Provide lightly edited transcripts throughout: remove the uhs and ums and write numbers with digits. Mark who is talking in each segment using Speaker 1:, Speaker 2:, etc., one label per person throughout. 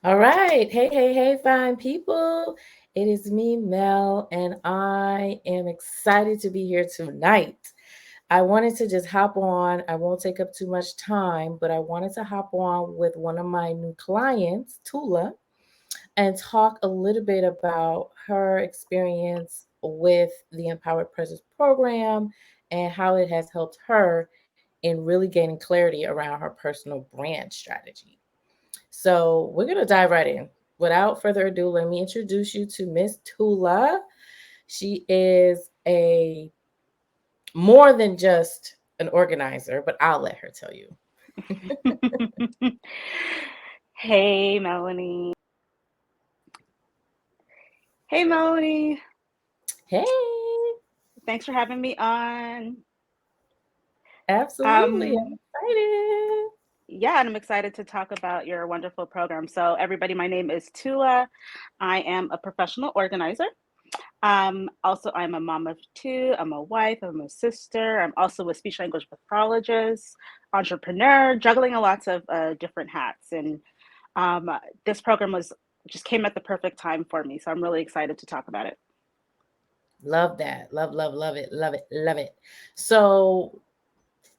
Speaker 1: All right. Hey, hey, hey, fine people. It is me, Mel, and I am excited to be here tonight. I wanted to just hop on. I won't take up too much time, but I wanted to hop on with one of my new clients, Toula, and talk a little bit about her experience with the Empowered Presence program and how it has helped her in really gaining clarity around her personal brand strategy. So we're going to dive right in. Without further ado, let me introduce you to Miss Tula. She is a more than just an organizer, but I'll let her tell you.
Speaker 2: Hey, Melanie. Hey, Melanie.
Speaker 1: Hey,
Speaker 2: Thanks for having me on.
Speaker 1: absolutely. I'm
Speaker 2: Um,
Speaker 1: excited.
Speaker 2: yeah, and I'm excited to talk about your wonderful program. So, everybody, my name is Tula. I am a professional organizer. Also, I'm a mom of two. I'm a wife. I'm a sister. I'm also a speech language pathologist, entrepreneur, juggling a lots of different hats. And um, this program was just came at the perfect time for me. So, I'm really excited to talk about it.
Speaker 1: Love that. Love, love, love it. Love it. Love it. So,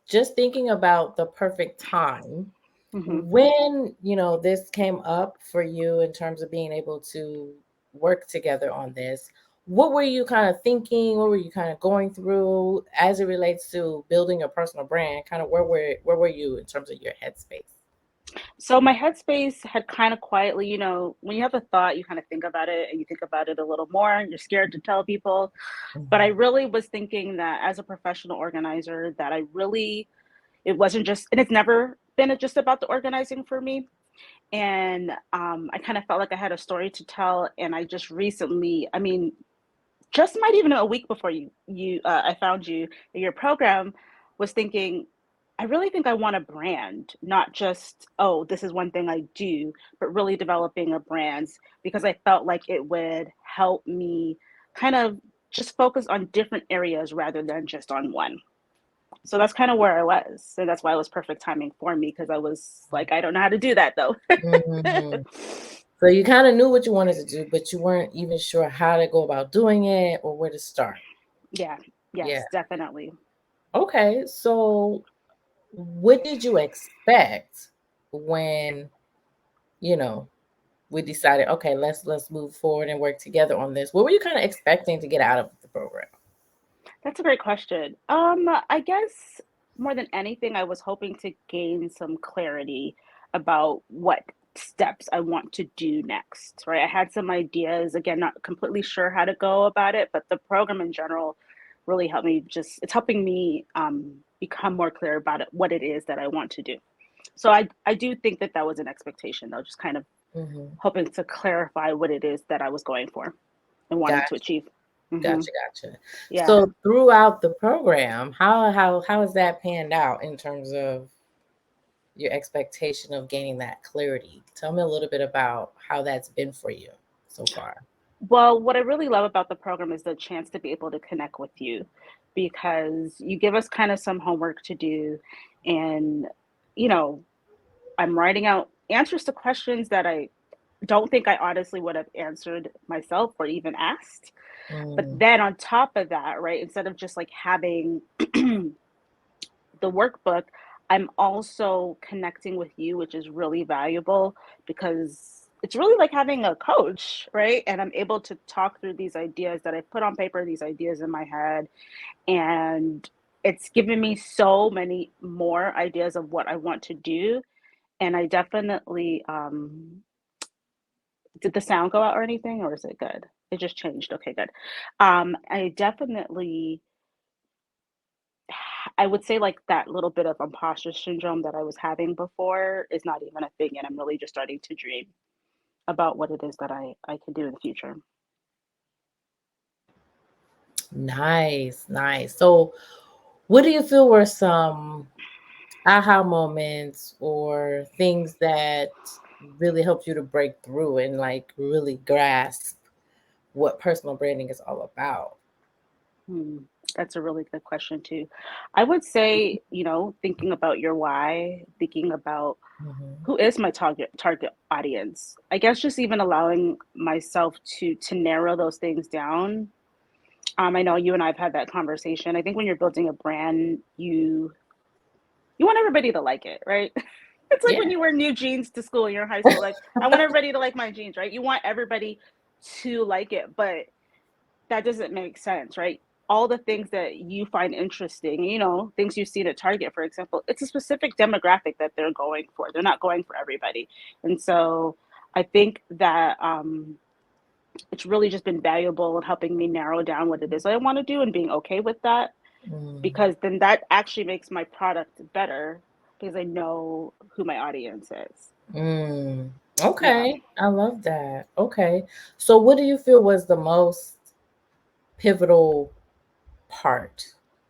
Speaker 1: just thinking about the perfect time,
Speaker 2: Mhm.
Speaker 1: when, this came up for you in terms of being able to work together on this, what were you kind of thinking? What were you kind of going through as it relates to building a personal brand? Kind of where were you in terms of your headspace?
Speaker 2: So my headspace had kind of quietly, when you have a thought, you kind of think about it and you think about it a little more and you're scared to tell people. But I
Speaker 1: Mhm.
Speaker 2: really was thinking that as a professional organizer, that it wasn't just, and it's never been just about the organizing for me. And I kind of felt like I had a story to tell. And I just recently, I mean, just might even a week before I found you in your program, was thinking, I really think I want a brand, not just, oh, this is one thing I do, but really developing a brand, because I felt like it would help me kind of just focus on different areas rather than just on one. So that's kind of where I was, and that's why it was perfect timing for me, because I was like, I don't know how to do that though.
Speaker 1: Mhm. So you kind of knew what you wanted to do, but you weren't even sure how to go about doing it or where to start.
Speaker 2: Yeah,
Speaker 1: Yeah.
Speaker 2: yes, definitely.
Speaker 1: Okay. So what did you expect when, you know, we decided, okay, let's move forward and work together on this? What were you kind of expecting to get out of the program?
Speaker 2: That's a great question. I guess more than anything, I was hoping to gain some clarity about what steps I want to do next, right? I had some ideas, again, not completely sure how to go about it, but the program in general really helped me it's helping me become more clear about what it is that I want to do. So I do think that that was an expectation, though, just kind of
Speaker 1: Hmm.
Speaker 2: hoping to clarify what it is that I was going for and wanting to
Speaker 1: Gotcha,
Speaker 2: achieve. Hmm.
Speaker 1: gotcha.
Speaker 2: Yeah.
Speaker 1: So throughout the program, how has that panned out in terms of your expectation of gaining that clarity? Tell me a little bit about how that's been for you so far.
Speaker 2: Well, what I really love about the program is the chance to be able to connect with you, because you give us kind of some homework to do. And, you know, I'm writing out answers to questions that I don't think I honestly would have answered myself or even asked. But
Speaker 1: Mm,
Speaker 2: then on top of that, right, instead of just like having the workbook, I'm also connecting with you, which is really valuable, because it's really like having a coach, right? And I'm able to talk through these ideas that I put on paper, these ideas in my head, and it's given me so many more ideas of what I want to do. And I definitely did the sound go out or anything, or is it good? It just changed. Okay, good. I definitely I would say like that little bit of imposter syndrome that I was having before is not even a thing, and I'm really just starting to dream about what it is that I can do in the future.
Speaker 1: nice, nice. So what do you feel were some aha moments or things that really helped you to break through and like really grasp what personal branding is all about?
Speaker 2: Hmm. That's a really good question too. I would say, thinking about your why, thinking about
Speaker 1: Mm-hmm.
Speaker 2: who is my target audience. I guess just even allowing myself to narrow those things down. I know you and I've had that conversation. I think when you're building a brand, you want everybody to like it, right? It's like when
Speaker 1: Yeah.
Speaker 2: you wear new jeans to school in your high school. Like, I want everybody to like my jeans, right? You want everybody to like it, but that doesn't make sense, right? All the things that you find interesting, things you've seen at Target, for example, it's a specific demographic that they're going for. They're not going for everybody. And so I think that it's really just been valuable in helping me narrow down what it is I want to do and being okay with that,
Speaker 1: Mm.
Speaker 2: because then that actually makes my product better because I know who my audience is.
Speaker 1: Mm.
Speaker 2: Yeah.
Speaker 1: Okay, I love that. Okay, so what do you feel was the most pivotal part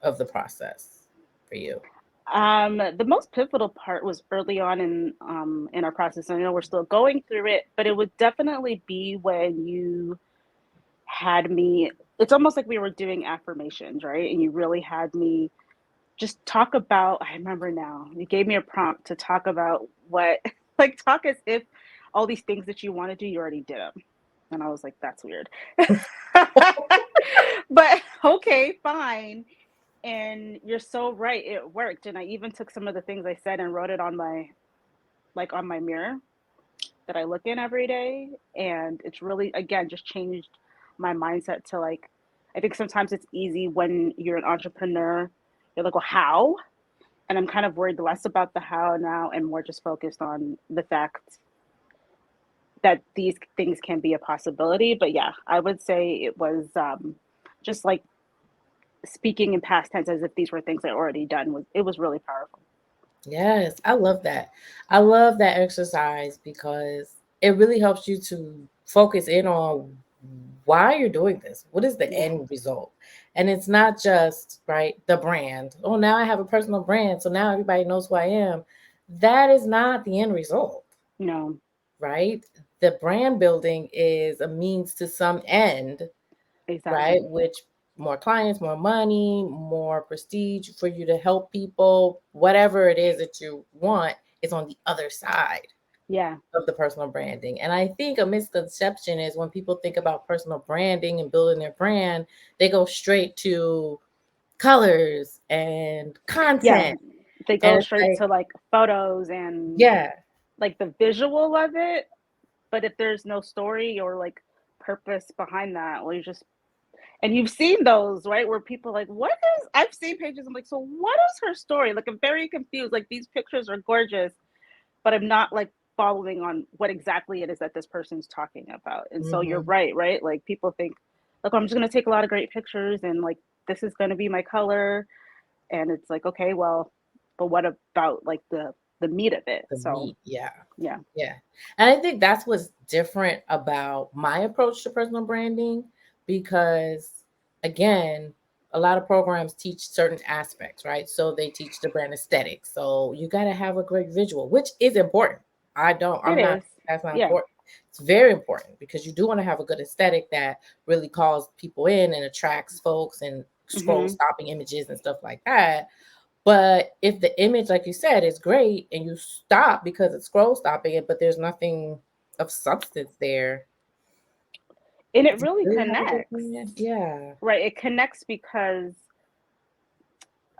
Speaker 1: of the process for you?
Speaker 2: The most pivotal part was early on in our process. I know we're still going through it, but it would definitely be when you had me. It's almost like we were doing affirmations, right? And you really had me just talk about. I remember now. You gave me a prompt to talk about what, like, talk as if all these things that you want to do, you already did them. And I was like, that's weird. But okay, fine. And you're so right, it worked. And I even took some of the things I said and wrote it on my mirror that I look in every day. And it's really, again, just changed my mindset to, like, I think sometimes it's easy when you're an entrepreneur, you're like, well, how? And I'm kind of worried less about the how now and more just focused on the fact that these things can be a possibility. But yeah, I would say it was just like speaking in past tense as if these were things I already done. It was really powerful.
Speaker 1: Yes, I love that. I love that exercise because it really helps you to focus in on why you're doing this. What is the
Speaker 2: Yeah.
Speaker 1: end result? And it's not just, right, the brand. Oh, now I have a personal brand, so now everybody knows who I am. That is not the end result,
Speaker 2: No.
Speaker 1: right? The brand building is a means to some end, right?
Speaker 2: Exactly.
Speaker 1: Which more clients, more money, more prestige for you to help people, whatever it is that you want is on the other side
Speaker 2: Yeah.
Speaker 1: of the personal branding. And I think a misconception is when people think about personal branding and building their brand, they go straight to colors and
Speaker 2: Yeah.
Speaker 1: content.
Speaker 2: They
Speaker 1: And
Speaker 2: go
Speaker 1: it's
Speaker 2: straight
Speaker 1: like,
Speaker 2: to like photos and
Speaker 1: yeah,
Speaker 2: like the visual of it. But if there's no story or like purpose behind that, well, you just, and you've seen those, right? Where people are like, what is, I've seen pages, I'm like, so what is her story? Like, I'm very confused. Like, these pictures are gorgeous, but I'm not like following on what exactly it is that this person's talking about. And so you're
Speaker 1: hmm,
Speaker 2: right, right? Like, people think, like, I'm just going to take a lot of great pictures and like, this is going to be my color. And it's like, okay, well, but what about like the meat of it?
Speaker 1: the
Speaker 2: So
Speaker 1: meat. Yeah.
Speaker 2: yeah.
Speaker 1: Yeah. And I think that's what's different about my approach to personal branding because, again, a lot of programs teach certain aspects, right? So they teach the brand aesthetics. So you got to have a great visual, which is important.
Speaker 2: It
Speaker 1: I'm not,
Speaker 2: is.
Speaker 1: that's not
Speaker 2: Yeah.
Speaker 1: important. It's very important because you do want to have a good aesthetic that really calls people in and attracts folks and scroll
Speaker 2: Hmm.
Speaker 1: stopping images and stuff like that. But if the image, like you said, is great and you stop because it's scroll stopping it, but there's nothing of substance there,
Speaker 2: And it
Speaker 1: do you
Speaker 2: really
Speaker 1: really have a good
Speaker 2: connects,
Speaker 1: brand? Yeah.
Speaker 2: right? It connects because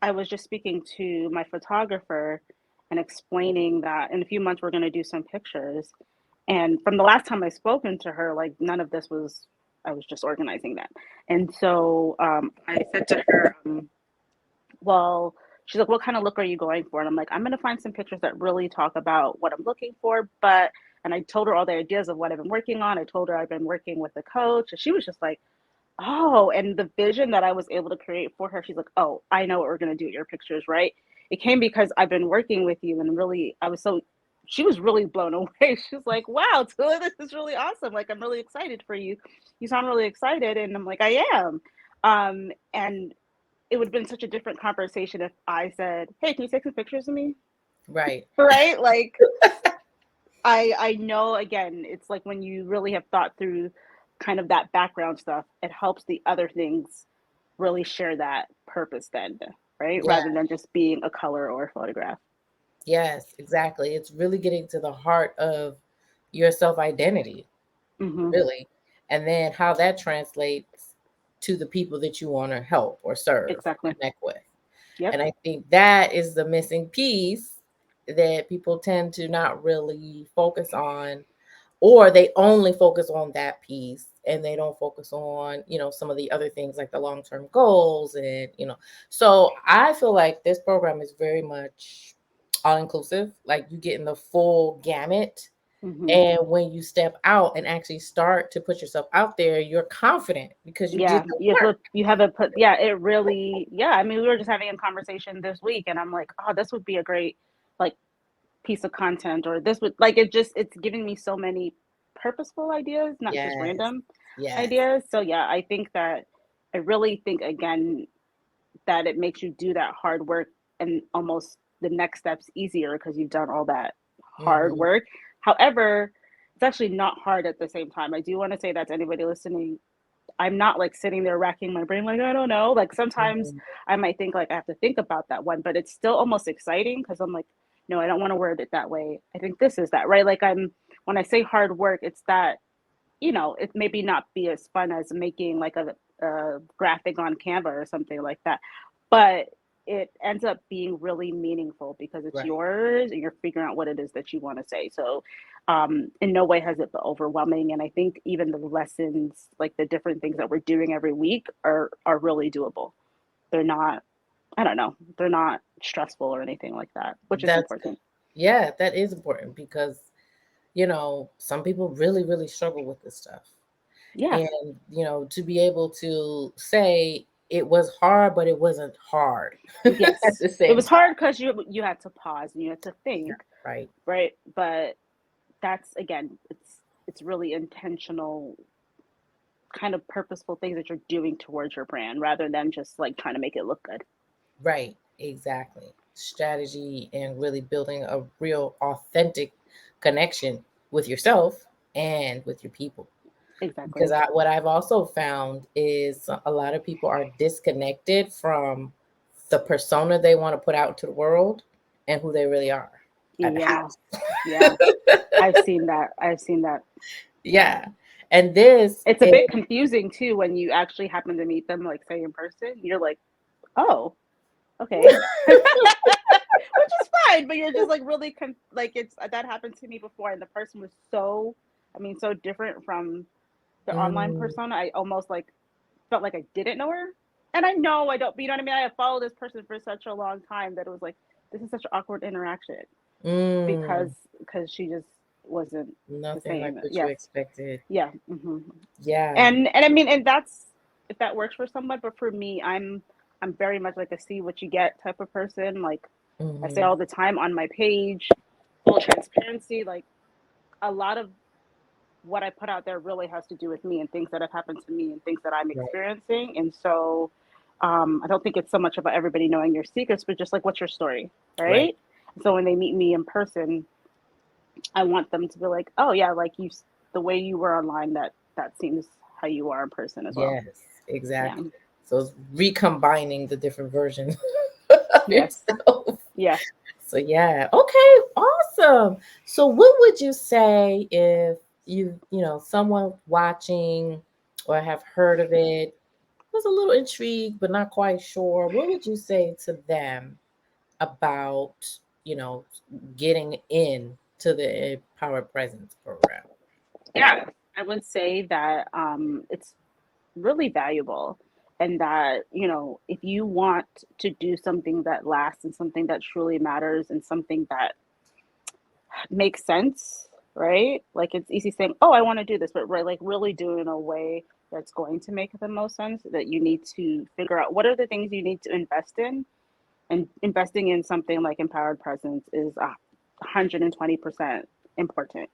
Speaker 2: I was just speaking to my photographer and explaining that in a few months we're going to do some pictures. And from the last time I spoken to her, like none of this was, I was just organizing that. And so I said to her, well, she's like, what kind of look are you going for? And I'm like, I'm going to find some pictures that really talk about what I'm looking for. But, and I told her all the ideas of what I've been working on. I told her I've been working with a coach. And she was just like, oh, and the vision that I was able to create for her, she's like, oh, I know what we're going to do with your pictures, right? It came because I've been working with you and really, she was really blown away. She's like, wow, Tula, this is really awesome. Like, I'm really excited for you. You sound really excited. And I'm like, I am. And it would have been such a different conversation if I said, hey, can you take some pictures of me?
Speaker 1: Right.
Speaker 2: Right? Like, I know, again, it's like when you really have thought through kind of that background stuff, it helps the other things really share that purpose then, right?
Speaker 1: Yeah.
Speaker 2: Rather than just being a color or a photograph.
Speaker 1: Yes, exactly. It's really getting to the heart of your self identity,
Speaker 2: Hmm.
Speaker 1: really, and then how that translates to the people that you want to help or serve or
Speaker 2: Exactly.
Speaker 1: connect with.
Speaker 2: Yep.
Speaker 1: And I think that is the missing piece that people tend to not really focus on, or they only focus on that piece and they don't focus on, some of the other things like the long-term goals and. So I feel like this program is very much all inclusive, like you get in the full gamut.
Speaker 2: Hmm.
Speaker 1: And when you step out and actually start to put yourself out there, you're confident because you did
Speaker 2: Yeah,
Speaker 1: the work.
Speaker 2: you have a put. Yeah, it really. Yeah, I mean, we were just having a conversation this week, and I'm like, oh, this would be a great like piece of content, or this would like it. Just it's giving me so many purposeful ideas, not just
Speaker 1: Yes,
Speaker 2: random
Speaker 1: yes.
Speaker 2: ideas. So yeah, I think that I really think again that it makes you do that hard work and almost the next steps easier because you've done all that hard
Speaker 1: Hmm.
Speaker 2: work. However, it's actually not hard at the same time. I do want to say that to anybody listening, I'm not like sitting there racking my brain like I don't know. Like sometimes
Speaker 1: Hmm.
Speaker 2: I might think like I have to think about that one, but it's still almost exciting because I'm like, no, I don't want to word it that way. I think this is that, right? Like I'm when I say hard work, it's that, it maybe not be as fun as making like a graphic on Canva or something like that, but it ends up being really meaningful because it's
Speaker 1: Right.
Speaker 2: yours and you're figuring out what it is that you want to say. So, in no way has it been overwhelming. And I think even the lessons, like the different things that we're doing every week, are really doable. They're not, I don't know, they're not stressful or anything like that, which is
Speaker 1: That's
Speaker 2: important.
Speaker 1: Yeah, that is important because, some people really, really struggle with this stuff.
Speaker 2: Yeah.
Speaker 1: And, to be able to say it was hard, but it wasn't hard at
Speaker 2: Yes.
Speaker 1: the
Speaker 2: It
Speaker 1: same
Speaker 2: was
Speaker 1: time.
Speaker 2: hard because you had to pause and you had to
Speaker 1: Yeah.
Speaker 2: think,
Speaker 1: Right.
Speaker 2: right? But that's again, it's really intentional, kind of purposeful things that you're doing towards your brand rather than just like trying to make it look good.
Speaker 1: Right. Exactly. Strategy and really building a real authentic connection with yourself and with your people. Because
Speaker 2: Exactly.
Speaker 1: what I've also found is a lot of people are disconnected from the persona they want to put out to the world and who they really are at the
Speaker 2: Yeah.
Speaker 1: house.
Speaker 2: Yeah. I've seen that. I've seen that.
Speaker 1: Yeah. And this
Speaker 2: It's a
Speaker 1: is
Speaker 2: bit confusing too when you actually happen to meet them, like say in person. You're like, oh, okay. Which is fine, but you're just like really like it's that happened to me before, and the person was so, I mean, so different from the online
Speaker 1: mm,
Speaker 2: persona. I almost like felt like I didn't know her. And I know I don't, but you know what I mean? I have followed this person for such a long time that it was like, this is such an awkward interaction because
Speaker 1: mm,
Speaker 2: she just wasn't the
Speaker 1: nothing like
Speaker 2: same.
Speaker 1: what you
Speaker 2: Yes.
Speaker 1: expected.
Speaker 2: Yeah. Hmm.
Speaker 1: Yeah.
Speaker 2: And I mean, and that's if that works for someone, but for me, I'm very much like a see what you get type of person. Like I say
Speaker 1: Hmm.
Speaker 2: all the time on my page, full transparency, like a lot of what I put out there really has to do with me and things that have happened to me and things that I'm
Speaker 1: Right.
Speaker 2: experiencing. And so I don't think it's so much about everybody knowing your secrets, but just like, what's your story?
Speaker 1: Right.
Speaker 2: Right. So when they meet me in person, I want them to be like, oh, yeah, like the way you were online, that seems how you are in person as well.
Speaker 1: Yes,
Speaker 2: Yeah.
Speaker 1: exactly. So it's recombining the different versions of
Speaker 2: Yes.
Speaker 1: yourself.
Speaker 2: Yeah.
Speaker 1: So yeah, okay, awesome. So what would you say if someone watching or have heard of it was a little intrigued but not quite sure? What would you say to them about, you know, getting in to the Empowered Presence program?
Speaker 2: Yeah. I would say that it's really valuable and that if you want to do something that lasts and something that truly matters and something that makes sense, right? Like it's easy saying, oh, I want to do this, but right, like really do it in a way that's going to make the most sense, that you need to figure out what are the things you need to invest in. And investing in something like Empowered Presence is 120% important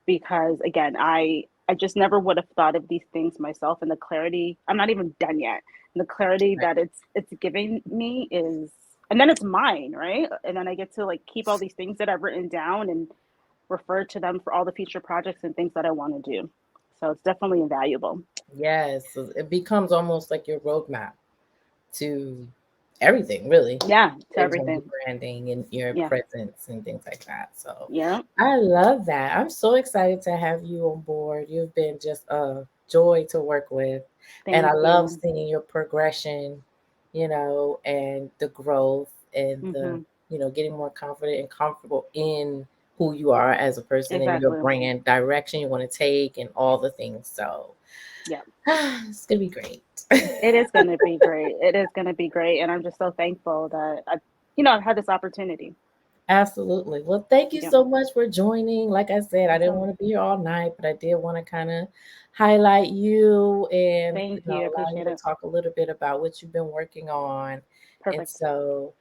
Speaker 2: because again, I just never would have thought of these things myself, and the clarity, I'm not even done yet. And the clarity
Speaker 1: Right.
Speaker 2: that it's giving me is, and then it's mine, right? And then I get to like keep all these things that I've written down and refer to them for all the future projects and things that I want to do. So it's definitely invaluable.
Speaker 1: Yes, so it becomes almost like your roadmap. to everything really
Speaker 2: Yeah, to
Speaker 1: in terms of
Speaker 2: everything.
Speaker 1: branding and your
Speaker 2: Yeah.
Speaker 1: presence and things like that. So
Speaker 2: Yeah.
Speaker 1: I love that. I'm so excited to have you on board. You've been just a joy to work with. And I
Speaker 2: Thank
Speaker 1: love
Speaker 2: you.
Speaker 1: seeing your progression, and the growth and the,
Speaker 2: Mhm.
Speaker 1: getting more confident and comfortable in who you are as a person and your
Speaker 2: Exactly.
Speaker 1: brand direction you want to take and all the things. So
Speaker 2: Yeah.
Speaker 1: it's going to be great.
Speaker 2: It is going to be great. It is going to be great, and I'm just so thankful that I've had this opportunity.
Speaker 1: Absolutely. Well, thank you
Speaker 2: Yeah.
Speaker 1: so much for joining. Like I said, I didn't
Speaker 2: Awesome.
Speaker 1: want to be here all night, but I did want to kind of highlight you and
Speaker 2: Thank you. I
Speaker 1: allow you
Speaker 2: appreciate
Speaker 1: to
Speaker 2: it.
Speaker 1: talk a little bit about what you've been working on. And
Speaker 2: Perfect.
Speaker 1: so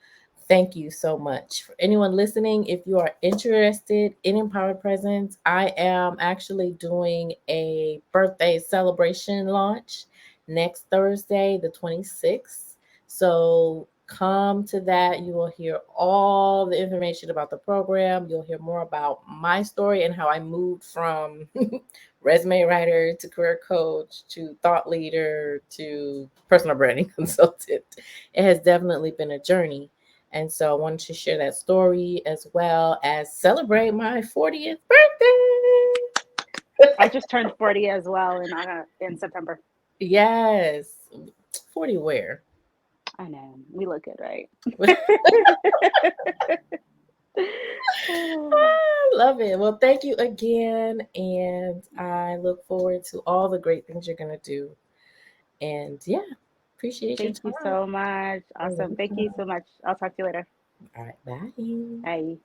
Speaker 1: thank you so much. For anyone listening, if you are interested in Empowered Presence, I am actually doing a birthday celebration launch next Thursday, the 26th. So come to that. You will hear all the information about the program. You'll hear more about my story and how I moved from resume writer to career coach to thought leader to personal branding consultant. It has definitely been a journey. And so I wanted to share that story as well as celebrate my 40th birthday.
Speaker 2: I just turned 40 as well in September.
Speaker 1: Yes. 40 where?
Speaker 2: I know. We look good, right?
Speaker 1: Love it. Well, thank you again. And I look forward to all the great things you're going to do. And yeah, appreciate your
Speaker 2: Thank you
Speaker 1: time.
Speaker 2: so much.
Speaker 1: You're
Speaker 2: Awesome. Thank you
Speaker 1: welcome.
Speaker 2: so much. I'll talk to you later.
Speaker 1: All right. Bye.
Speaker 2: Bye.